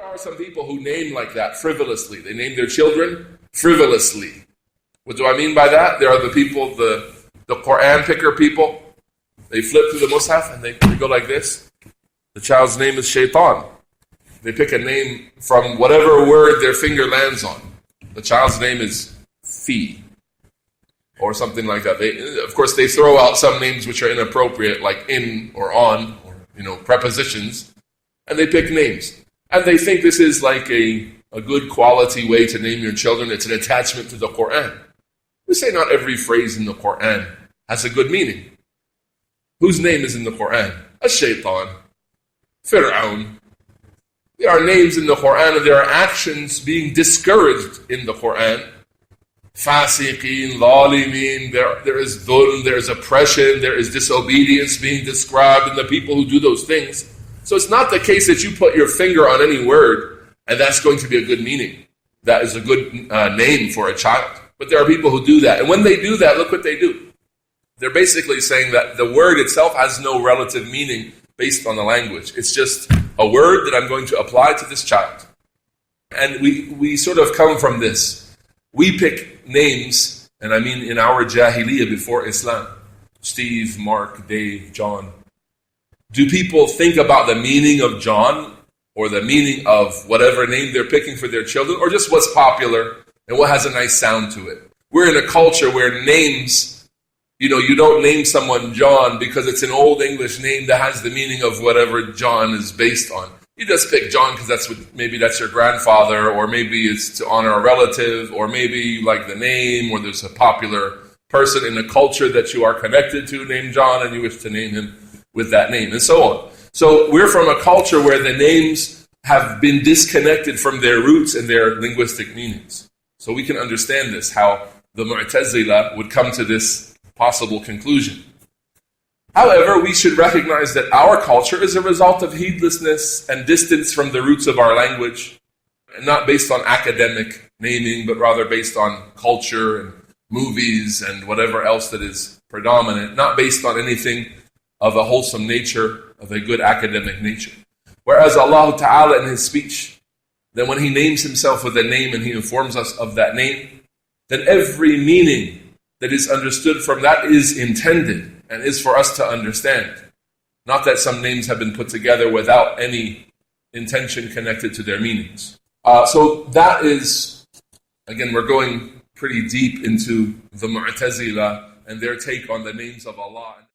are some people who name like that frivolously. They name their children frivolously. What do I mean by that? There are the people, the Quran picker people. They flip through the Mus'haf and they go like this. The child's name is Shaitan. They pick a name from whatever word their finger lands on. The child's name is Fi, or something like that. Of course, they throw out some names which are inappropriate, like in or on, or prepositions, and they pick names. And they think this is like a good quality way to name your children. It's an attachment to the Quran. We say not every phrase in the Quran has a good meaning. Whose name is in the Quran? Ash-Shaytan, Fir'aun. There are names in the Quran and there are actions being discouraged in the Quran. Fasiqeen, Zalimeen, there is dhulm, there is oppression, there is disobedience being described in the people who do those things. So it's not the case that you put your finger on any word and that's going to be a good meaning. That is a good name for a child. But there are people who do that. And when they do that, look what they do. They're basically saying that the word itself has no relative meaning based on the language. It's just a word that I'm going to apply to this child. And we sort of come from this. We pick names, and I mean in our Jahiliyyah before Islam. Steve, Mark, Dave, John. Do people think about the meaning of John or the meaning of whatever name they're picking for their children, or just what's popular and what has a nice sound to it? We're in a culture where names, you don't name someone John because it's an old English name that has the meaning of whatever John is based on. You just pick John because maybe that's your grandfather, or maybe it's to honor a relative, or maybe you like the name, or there's a popular person in the culture that you are connected to named John and you wish to name him with that name, and so on. So we're from a culture where the names have been disconnected from their roots and their linguistic meanings. So we can understand this, how the Mu'tazila would come to this possible conclusion. However, we should recognize that our culture is a result of heedlessness and distance from the roots of our language, and not based on academic naming, but rather based on culture and movies and whatever else that is predominant, not based on anything of a wholesome nature, of a good academic nature. Whereas Allah Ta'ala in His speech, then when He names Himself with a name and He informs us of that name, then every meaning that is understood from that is intended and is for us to understand. Not that some names have been put together without any intention connected to their meanings. So that is, again, we're going pretty deep into the Mu'tazila and their take on the names of Allah.